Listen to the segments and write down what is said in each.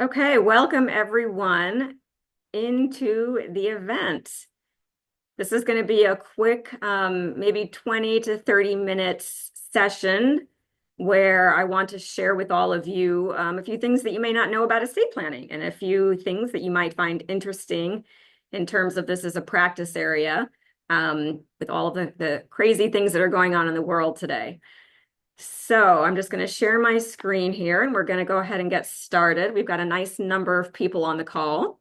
Okay, welcome everyone into the event. This is going to be a quick, maybe 20 to 30 minutes session where I want to share with all of you a few things that you may not know about estate planning and a few things that you might find interesting in terms of this as a practice area with all of the crazy things that are going on in the world today. So I'm just going to share my screen here and we're going to go ahead and get started. We've got a nice number of people on the call.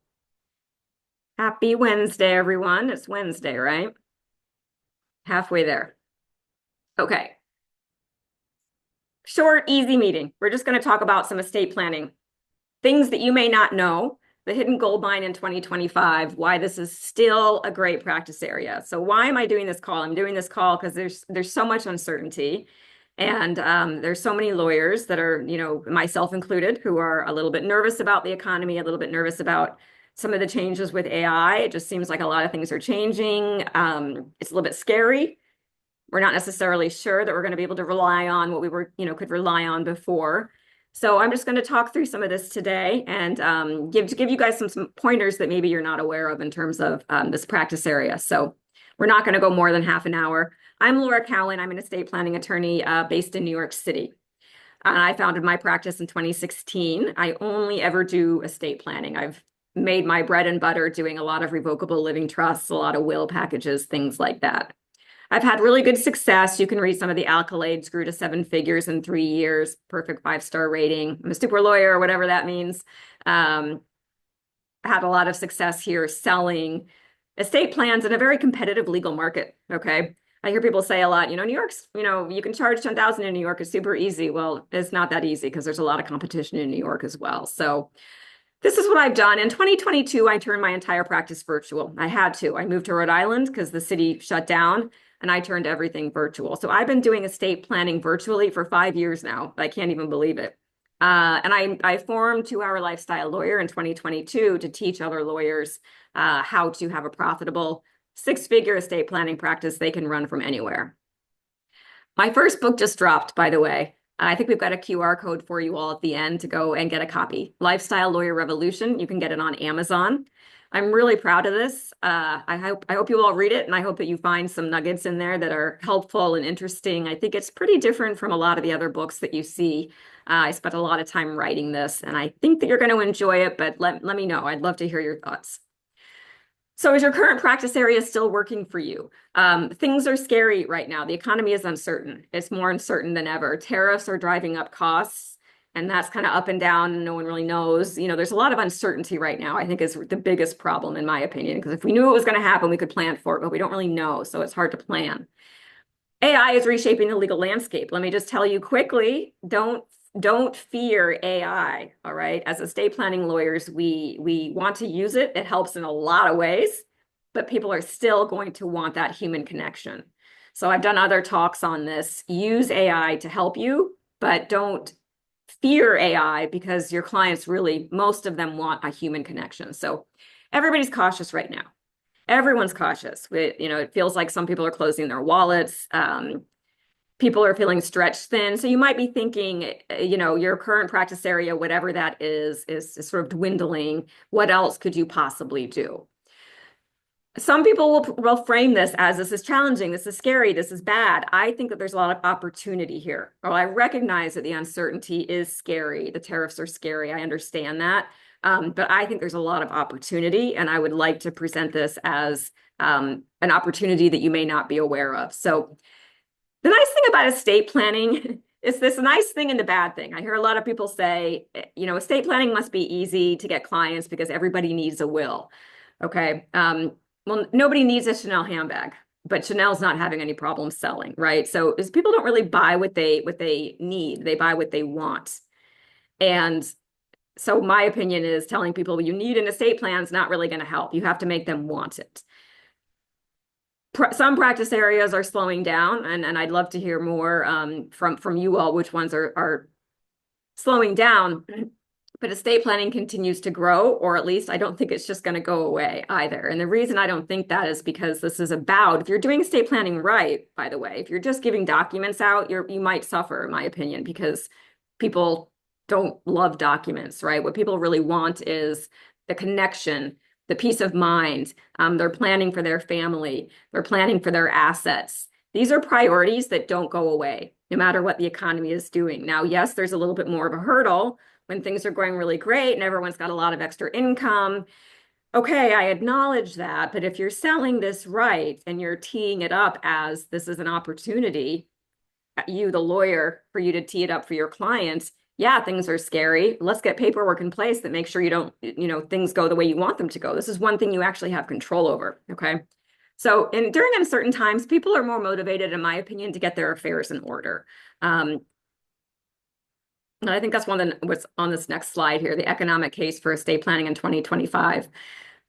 Happy Wednesday, everyone. It's Wednesday, right? Halfway there. Okay. Short, easy meeting. We're just going to talk about some estate planning, things that you may not know, the hidden gold mine in 2025, why this is still a great practice area. So why am I doing this call? I'm doing this call because there's so much uncertainty. And there's so many lawyers that are, myself included, who are a little bit nervous about the economy, a little bit nervous about some of the changes with AI. It just seems like a lot of things are changing. It's a little bit scary. We're not necessarily sure that we're going to be able to rely on what we were, could rely on before. So I'm just going to talk through some of this today and give you guys some pointers that maybe you're not aware of in terms of this practice area. So we're not going to go more than half an hour. I'm Laura Cowan. I'm an estate planning attorney based in New York City. I founded my practice in 2016. I only ever do estate planning. I've made my bread and butter doing a lot of revocable living trusts, a lot of will packages, things like that. I've had really good success. You can read some of the accolades, grew to 7 figures in 3 years, perfect 5-star rating. I'm a super lawyer, or whatever that means. I had a lot of success here selling estate plans in a very competitive legal market. Okay. I hear people say a lot, New York's, you can charge 10,000 in New York. It's super easy. Well, it's not that easy because there's a lot of competition in New York as well. So this is what I've done. In 2022, I turned my entire practice virtual. I had to. I moved to Rhode Island because the city shut down and I turned everything virtual. So I've been doing estate planning virtually for 5 years now. I can't even believe it. And I formed 2 Hour Lifestyle Lawyer in 2022 to teach other lawyers how to have a profitable 6-figure estate planning practice they can run from anywhere. My first book just dropped, by the way. I think we've got a QR code for you all at the end to go and get a copy. Lifestyle Lawyer Revolution. You can get it on Amazon. I'm really proud of this. I hope you all read it, and I hope that you find some nuggets in there that are helpful and interesting. I think it's pretty different from a lot of the other books that you see. I spent a lot of time writing this, and I think that you're going to enjoy it, but let me know. I'd love to hear your thoughts. So is your current practice area still working for you? Things are scary right now. The economy is uncertain. It's more uncertain than ever. Tariffs are driving up costs, and that's kind of up and down, and no one really knows. There's a lot of uncertainty right now, I think is the biggest problem, in my opinion, because if we knew it was going to happen, we could plan for it, but we don't really know, so it's hard to plan. AI is reshaping the legal landscape. Let me just tell you quickly, don't fear AI, all right? As estate planning lawyers, we want to use it. It helps in a lot of ways, but people are still going to want that human connection. So I've done other talks on this. Use AI to help you, but don't fear AI because your clients really, most of them want a human connection. So everybody's cautious right now. Everyone's cautious. It feels like some people are closing their wallets. People are feeling stretched thin. So you might be thinking, your current practice area, whatever that is sort of dwindling. What else could you possibly do? Some people will frame this as this is challenging, this is scary, this is bad. I think that there's a lot of opportunity here. Well, I recognize that the uncertainty is scary. The tariffs are scary. I understand that. But I think there's a lot of opportunity, and I would like to present this as an opportunity that you may not be aware of. So the nice thing about estate planning is this nice thing and the bad thing. I hear a lot of people say, estate planning must be easy to get clients because everybody needs a will. Okay. Well, nobody needs a Chanel handbag, but Chanel's not having any problem selling, right? So people don't really buy what they need. They buy what they want. And so my opinion is telling people you need an estate plan is not really going to help. You have to make them want it. Some practice areas are slowing down, and I'd love to hear more from you all, which ones are slowing down. But estate planning continues to grow, or at least I don't think it's just going to go away either. And the reason I don't think that is because this is about, if you're doing estate planning right, by the way, if you're just giving documents out, you might suffer, in my opinion, because people don't love documents, right? What people really want is the connection, the peace of mind. They're planning for their family. They're planning for their assets. These are priorities that don't go away, no matter what the economy is doing. Now, yes, there's a little bit more of a hurdle when things are going really great and everyone's got a lot of extra income. Okay, I acknowledge that, but if you're selling this right and you're teeing it up as this is an opportunity, you, the lawyer, for you to tee it up for your clients, yeah, things are scary. Let's get paperwork in place that makes sure you don't, things go the way you want them to go. This is one thing you actually have control over. Okay. So, and during uncertain times, people are more motivated, in my opinion, to get their affairs in order. And I think that's one of what's on this next slide here, the economic case for estate planning in 2025.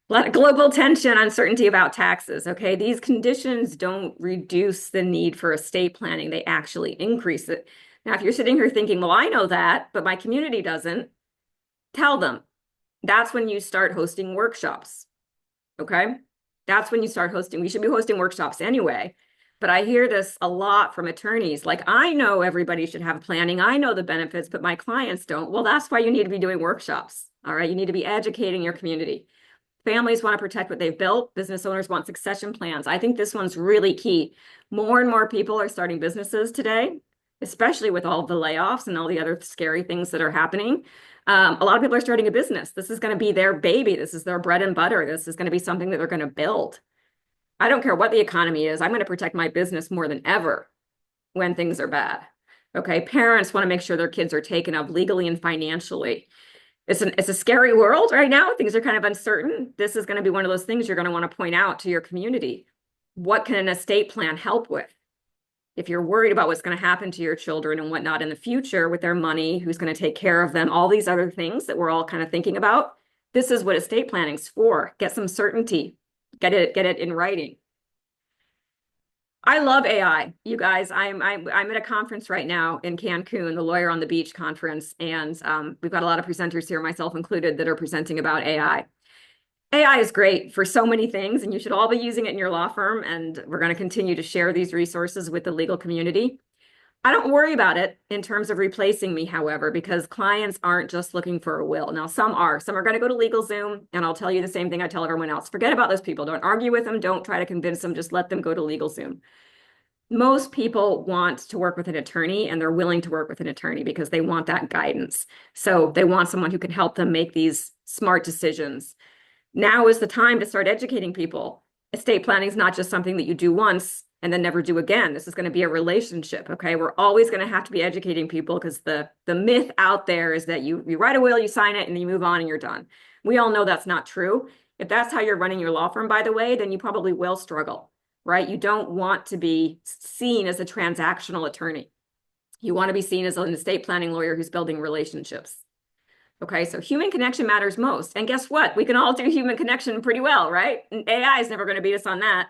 A lot of global tension, uncertainty about taxes. Okay, these conditions don't reduce the need for estate planning, they actually increase it. Now, if you're sitting here thinking, well, I know that, but my community doesn't, tell them. That's when you start hosting workshops. Okay, that's when you start hosting. We should be hosting workshops anyway. But I hear this a lot from attorneys, like, I know everybody should have planning. I know the benefits, but my clients don't. Well, that's why you need to be doing workshops. All right, you need to be educating your community. Families want to protect what they've built. Business owners want succession plans. I think this one's really key. More and more people are starting businesses today, especially with all the layoffs and all the other scary things that are happening. A lot of people are starting a business. This is going to be their baby. This is their bread and butter. This is going to be something that they're going to build. I don't care what the economy is. I'm going to protect my business more than ever when things are bad. Okay, parents want to make sure their kids are taken of legally and financially. It's a scary world right now. Things are kind of uncertain. This is going to be one of those things you're going to want to point out to your community. What can an estate plan help with? If you're worried about what's going to happen to your children and whatnot in the future with their money, who's going to take care of them, all these other things that we're all kind of thinking about, this is what estate planning's for. Get some certainty. Get it in writing. I love AI, you guys. I'm at a conference right now in Cancun, the Lawyer on the Beach conference, and we've got a lot of presenters here, myself included, that are presenting about AI. AI is great for so many things, and you should all be using it in your law firm, and we're going to continue to share these resources with the legal community. I don't worry about it in terms of replacing me, however, because clients aren't just looking for a will. Now, some are. Some are going to go to LegalZoom, and I'll tell you the same thing I tell everyone else. Forget about those people. Don't argue with them. Don't try to convince them. Just let them go to LegalZoom. Most people want to work with an attorney, and they're willing to work with an attorney because they want that guidance. So they want someone who can help them make these smart decisions. Now is the time to start educating people. Estate planning is not just something that you do once and then never do again. This is going to be a relationship, okay? We're always going to have to be educating people because the myth out there is that you write a will, you sign it, and then you move on and you're done. We all know that's not true. If that's how you're running your law firm, by the way, then you probably will struggle, right? You don't want to be seen as a transactional attorney. You want to be seen as an estate planning lawyer who's building relationships. Okay, so human connection matters most. And guess what? We can all do human connection pretty well, right? And AI is never going to beat us on that.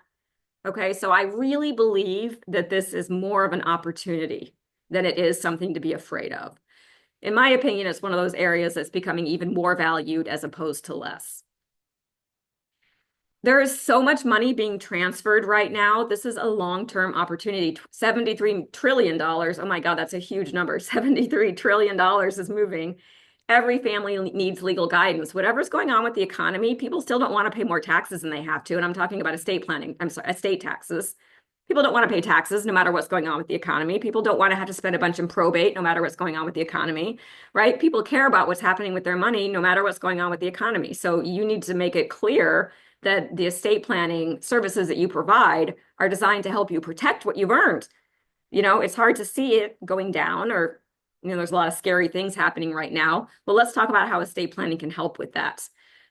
Okay, so I really believe that this is more of an opportunity than it is something to be afraid of. In my opinion, it's one of those areas that's becoming even more valued as opposed to less. There is so much money being transferred right now. This is a long-term opportunity. $73 trillion. Oh my God, that's a huge number. $73 trillion is moving. Every family needs legal guidance. Whatever's going on with the economy, people still don't want to pay more taxes than they have to. And I'm talking about estate planning. I'm sorry, estate taxes. People don't want to pay taxes no matter what's going on with the economy. People don't want to have to spend a bunch in probate no matter what's going on with the economy, right? People care about what's happening with their money no matter what's going on with the economy. So you need to make it clear that the estate planning services that you provide are designed to help you protect what you've earned. You know, it's hard to see it going down, or, there's a lot of scary things happening right now. But let's talk about how estate planning can help with that.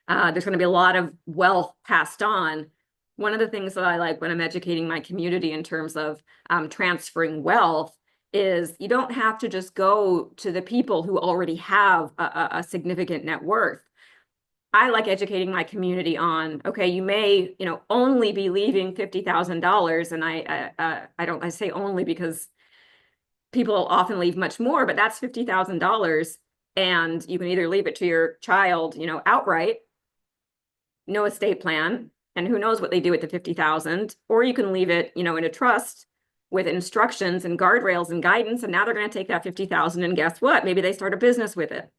There's going to be a lot of wealth passed on. One of the things that I like when I'm educating my community in terms of transferring wealth is you don't have to just go to the people who already have a significant net worth. I like educating my community on, okay, you may, only be leaving $50,000. And I say only because people often leave much more, but that's $50,000. And you can either leave it to your child, outright, no estate plan, and who knows what they do with the $50,000, or you can leave it, in a trust with instructions and guardrails and guidance, and now they're going to take that 50,000 and guess what? Maybe they start a business with it.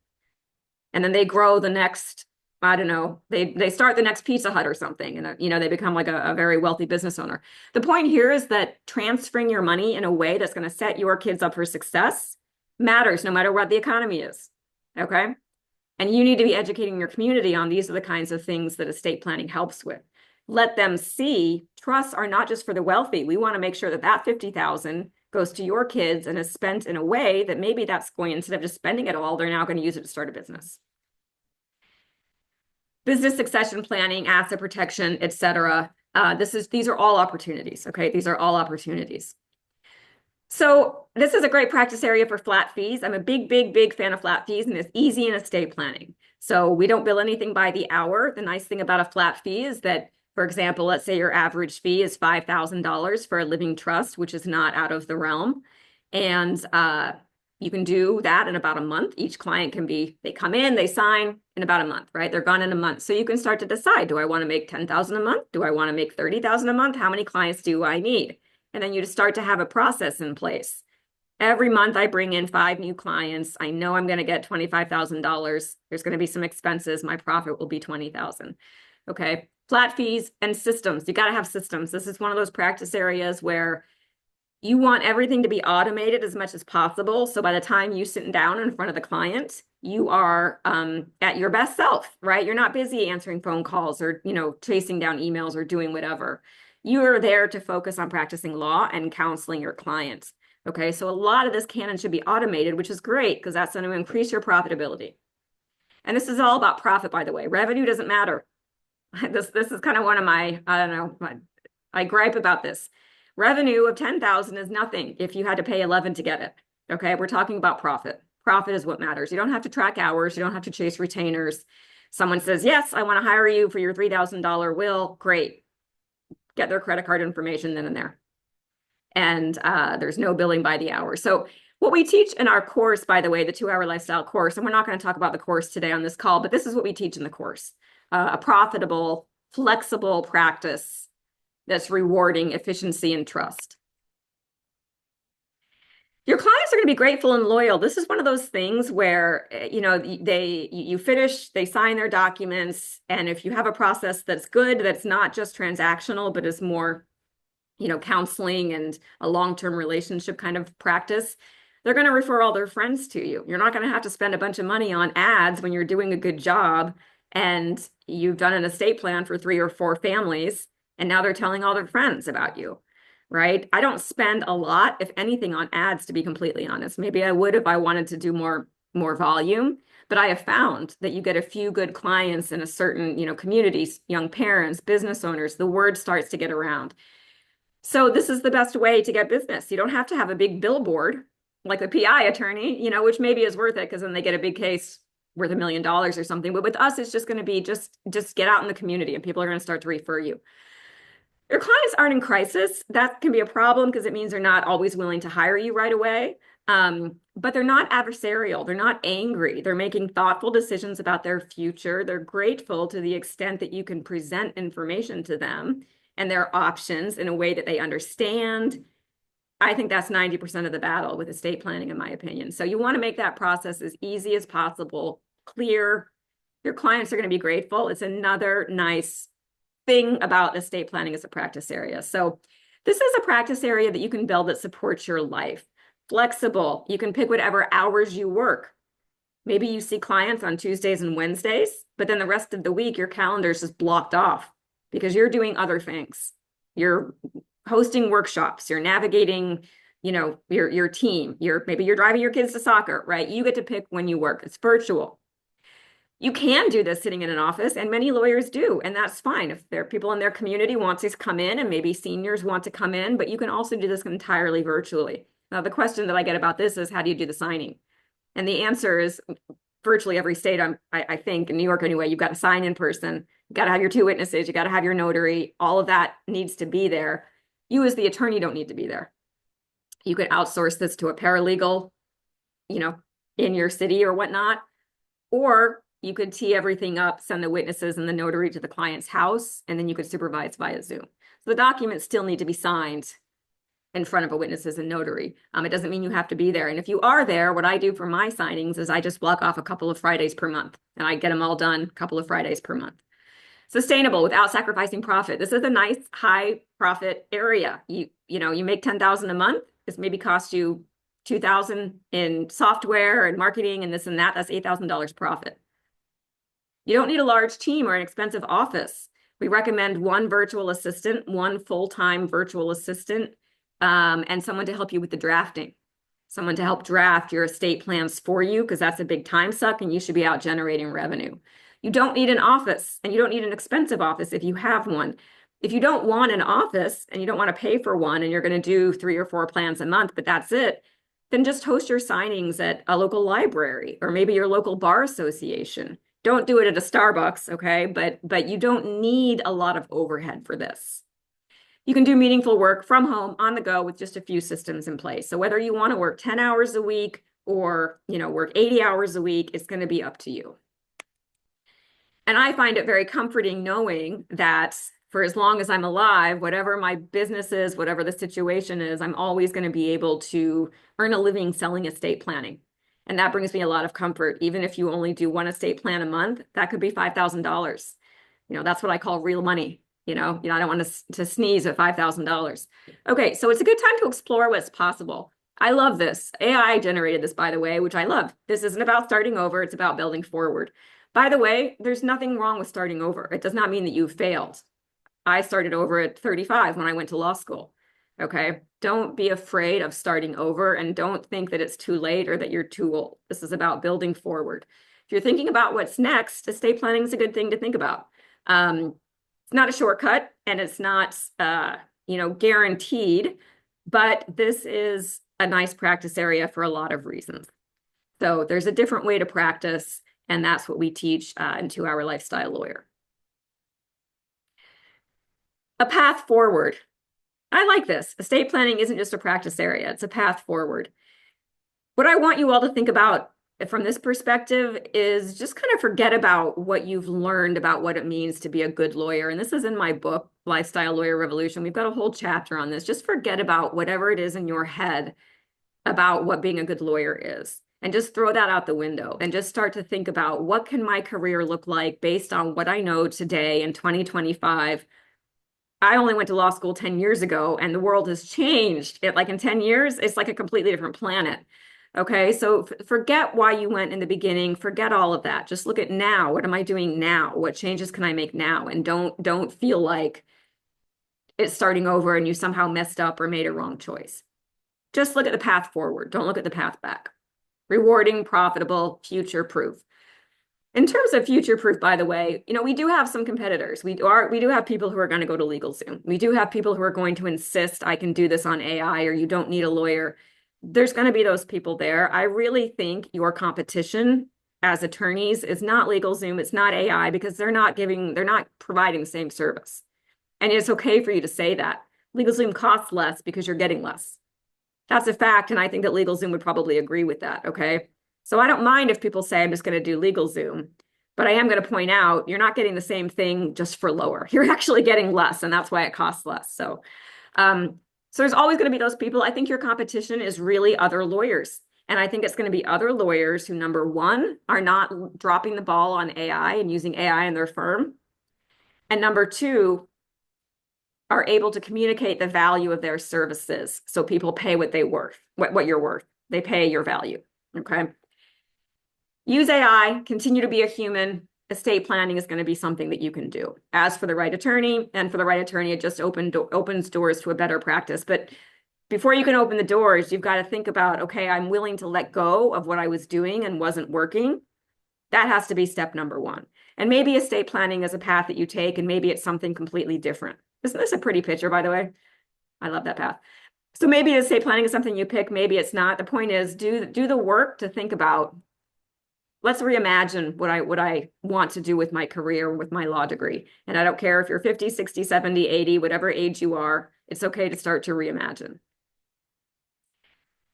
And then they grow the next, I don't know, they start the next Pizza Hut or something, and they become like a very wealthy business owner. The point here is that transferring your money in a way that's going to set your kids up for success matters no matter what the economy is. Okay? And you need to be educating your community on these are the kinds of things that estate planning helps with. Let them see trusts are not just for the wealthy. We want to make sure that that 50,000 goes to your kids and is spent in a way that maybe that's going, instead of just spending it all, they're now going to use it to start a business. Business succession planning, asset protection, et cetera. These are all opportunities, okay? These are all opportunities. So this is a great practice area for flat fees. I'm a big fan of flat fees, and it's easy in estate planning. So we don't bill anything by the hour. The nice thing about a flat fee is that, for example, let's say your average fee is $5,000 for a living trust, which is not out of the realm. And you can do that in about a month. Each client they come in, they sign in about a month, right? They're gone in a month. So you can start to decide, do I want to make 10,000 a month? Do I want to make 30,000 a month? How many clients do I need? And then you just start to have a process in place. Every month I bring in 5 new clients. I know I'm going to get $25,000. There's going to be some expenses. My profit will be 20,000. Okay. Flat fees and systems. You got to have systems. This is one of those practice areas where you want everything to be automated as much as possible. So by the time you sit down in front of the client, you are at your best self, right? You're not busy answering phone calls or, chasing down emails or doing whatever. You are there to focus on practicing law and counseling your clients. Okay, so a lot of this can and should be automated, which is great because that's going to increase your profitability. And this is all about profit, by the way. Revenue doesn't matter. This is kind of one of my, I don't know, I gripe about this. Revenue of 10,000 is nothing if you had to pay 11 to get it. Okay, we're talking about profit. Profit is what matters. You don't have to track hours. You don't have to chase retainers. Someone says, yes, I want to hire you for your $3,000 will. Great. Get their credit card information then and there. And there's no billing by the hour. So what we teach in our course, by the way, the 2-hour lifestyle course, and we're not going to talk about the course today on this call, but this is what we teach in the course. A profitable, flexible practice that's rewarding efficiency and trust. Your clients are going to be grateful and loyal. This is one of those things where, you finish, they sign their documents, and if you have a process that's good, that's not just transactional, but is more, counseling and a long-term relationship kind of practice, they're going to refer all their friends to you. You're not going to have to spend a bunch of money on ads when you're doing a good job and you've done an estate plan for 3 or 4 families, and now they're telling all their friends about you. Right? I don't spend a lot, if anything, on ads, to be completely honest. Maybe I would if I wanted to do more volume, but I have found that you get a few good clients in a certain, communities, young parents, business owners, the word starts to get around. So this is the best way to get business. You don't have to have a big billboard like a PI attorney, which maybe is worth it because then they get a big case worth $1 million or something. But with us, it's just going to be just get out in the community and people are going to start to refer you. Your clients aren't in crisis. That can be a problem because it means they're not always willing to hire you right away. But they're not adversarial. They're not angry. They're making thoughtful decisions about their future. They're grateful to the extent that you can present information to them and their options in a way that they understand. I think that's 90% of the battle with estate planning, in my opinion. So you want to make that process as easy as possible, clear. Your clients are going to be grateful. It's another nice thing about estate planning as a practice area. So this is a practice area that you can build that supports your life. Flexible. You can pick whatever hours you work. Maybe you see clients on Tuesdays and Wednesdays, but then the rest of the week, your calendar is just blocked off because you're doing other things. You're hosting workshops, you're navigating, your team, maybe you're driving your kids to soccer, right? You get to pick when you work. It's virtual. You can do this sitting in an office, and many lawyers do, and that's fine. If there are people in their community want to come in, and maybe seniors want to come in, but you can also do this entirely virtually. Now, the question that I get about this is, how do you do the signing? And the answer is virtually every state, I think, in New York anyway, you've got to sign in person. You've got to have your 2 witnesses. You got to have your notary. All of that needs to be there. You as the attorney don't need to be there. You could outsource this to a paralegal, in your city or whatnot, or you could tee everything up, send the witnesses and the notary to the client's house, and then you could supervise via Zoom. So the documents still need to be signed in front of a witness as a notary. It doesn't mean you have to be there. And if you are there, what I do for my signings is I just block off a couple of Fridays per month, and I get them all done a couple of Fridays per month. Sustainable without sacrificing profit. This is a nice high profit area. You make 10,000 a month. This maybe costs you 2,000 in software and marketing and this and that. That's $8,000 profit. You don't need a large team or an expensive office. We recommend one virtual assistant, one full-time virtual assistant, and someone to help you with the drafting. Someone to help draft your estate plans for you, because that's a big time suck and you should be out generating revenue. You don't need an office, and you don't need an expensive office if you have one. If you don't want an office and you don't want to pay for one and you're going to do 3 or 4 plans a month, but that's it, then just host your signings at a local library or maybe your local bar association. Don't do it at a Starbucks, okay? But you don't need a lot of overhead for this. You can do meaningful work from home on the go with just a few systems in place. So whether you want to work 10 hours a week or, work 80 hours a week, it's going to be up to you. And I find it very comforting knowing that for as long as I'm alive, whatever my business is, whatever the situation is, I'm always going to be able to earn a living selling estate planning. And that brings me a lot of comfort. Even if you only do one estate plan a month, that could be $5,000. That's what I call real money. I don't want to sneeze at $5,000. Okay, so it's a good time to explore what's possible. I love this. AI generated this, by the way, which I love. This isn't about starting over. It's about building forward. By the way, there's nothing wrong with starting over. It does not mean that you've failed. I started over at 35 when I went to law school. Okay, don't be afraid of starting over and don't think that it's too late or that you're too old. This is about building forward. If you're thinking about what's next, estate planning is a good thing to think about. It's not a shortcut and it's not, guaranteed, but this is a nice practice area for a lot of reasons. So there's a different way to practice, and that's what we teach in 2-Hour Lifestyle Lawyer. A path forward. I like this. Estate planning isn't just a practice area, it's a path forward. What I want you all to think about from this perspective is just kind of forget about what you've learned about what it means to be a good lawyer. And this is in my book, Lifestyle Lawyer Revolution. We've got a whole chapter on this. Just forget about whatever it is in your head about what being a good lawyer is. And just throw that out the window and just start to think about what can my career look like based on what I know today in 2025. I only went to law school 10 years ago and the world has changed. In 10 years, it's like a completely different planet. Okay, so forget why you went in the beginning. Forget all of that. Just look at now. What am I doing now? What changes can I make now? And don't feel like it's starting over and you somehow messed up or made a wrong choice. Just look at the path forward. Don't look at the path back. Rewarding, profitable, future-proof. In terms of future-proof, by the way, we do have some competitors. We do have people who are going to go to LegalZoom. We do have people who are going to insist I can do this on AI or you don't need a lawyer. There's going to be those people there. I really think your competition as attorneys is not LegalZoom, it's not AI, because they're not providing the same service. And it's okay for you to say that. LegalZoom costs less because you're getting less. That's a fact, and I think that LegalZoom would probably agree with that, okay? So I don't mind if people say I'm just going to do LegalZoom, but I am going to point out you're not getting the same thing just for lower. You're actually getting less, and that's why it costs less. So there's always going to be those people. I think your competition is really other lawyers. And I think it's going to be other lawyers who, number one, are not dropping the ball on AI and using AI in their firm. And number two, are able to communicate the value of their services. So people pay what you're worth. They pay your value, okay? Use AI, continue to be a human. Estate planning is going to be something that you can do. As for the right attorney, it just opens doors to a better practice. But before you can open the doors, you've got to think about, okay, I'm willing to let go of what I was doing and wasn't working. That has to be step number one. And maybe estate planning is a path that you take, and maybe it's something completely different. Isn't this a pretty picture, by the way? I love that path. So maybe estate planning is something you pick, maybe it's not. The point is, do the work to think about, let's reimagine what I want to do with my career, with my law degree. And I don't care if you're 50, 60, 70, 80, whatever age you are, it's okay to start to reimagine.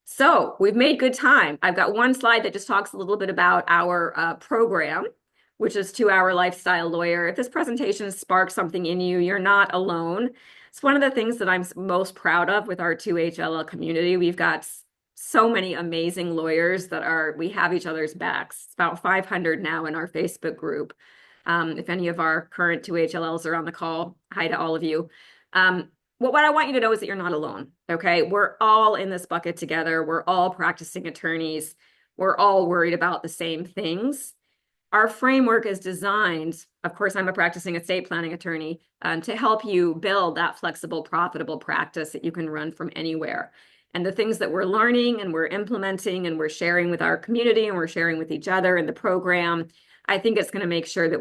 So we've made good time. I've got one slide that just talks a little bit about our program. which is 2 Hour Lifestyle Lawyer. If this presentation sparks something in you, you're not alone. It's one of the things that I'm most proud of with our 2HLL community. We've got so many amazing lawyers we have each other's backs. It's about 500 now in our Facebook group. If any of our current 2HLLs are on the call, hi to all of you. What I want you to know is that you're not alone, okay? We're all in this bucket together. We're all practicing attorneys. We're all worried about the same things. Our framework is designed, of course, I'm a practicing estate planning attorney, to help you build that flexible, profitable practice that you can run from anywhere. And the things that we're learning and we're implementing and we're sharing with our community and we're sharing with each other in the program, I think it's going to make sure that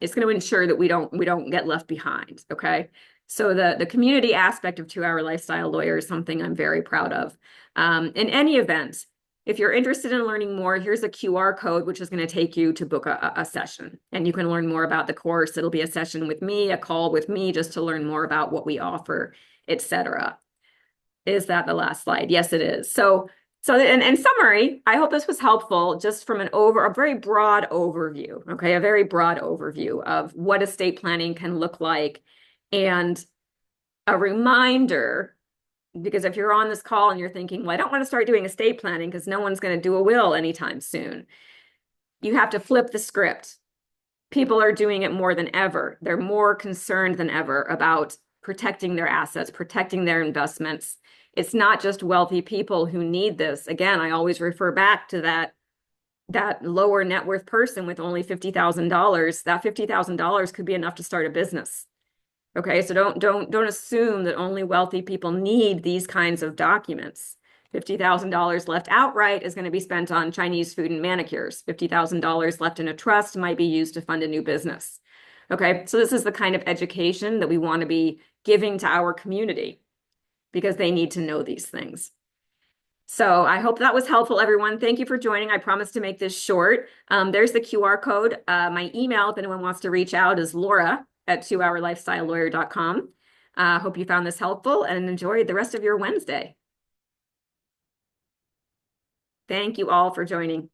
it's going to ensure that we don't get left behind. Okay. So the community aspect of 2 Hour Lifestyle Lawyer is something I'm very proud of. In any event, if you're interested in learning more, here's a QR code, which is going to take you to book a session. And you can learn more about the course. It'll be a session with me, a call with me, just to learn more about what we offer, etc. Is that the last slide? Yes, it is. So in summary, I hope this was helpful just from a very broad overview, okay? A very broad overview of what estate planning can look like, and a reminder, because if you're on this call and you're thinking, well, I don't want to start doing estate planning because no one's going to do a will anytime soon. You have to flip the script. People are doing it more than ever. They're more concerned than ever about protecting their assets, protecting their investments. It's not just wealthy people who need this. Again, I always refer back to that lower net worth person with only $50,000. That $50,000 could be enough to start a business. Okay, so don't assume that only wealthy people need these kinds of documents. $50,000 left outright is going to be spent on Chinese food and manicures. $50,000 left in a trust might be used to fund a new business. Okay, so this is the kind of education that we want to be giving to our community because they need to know these things. So I hope that was helpful, everyone. Thank you for joining. I promise to make this short. There's the QR code. My email, if anyone wants to reach out, is laura@2hourlifestylelawyer.com. Hope you found this helpful and enjoy the rest of your Wednesday. Thank you all for joining.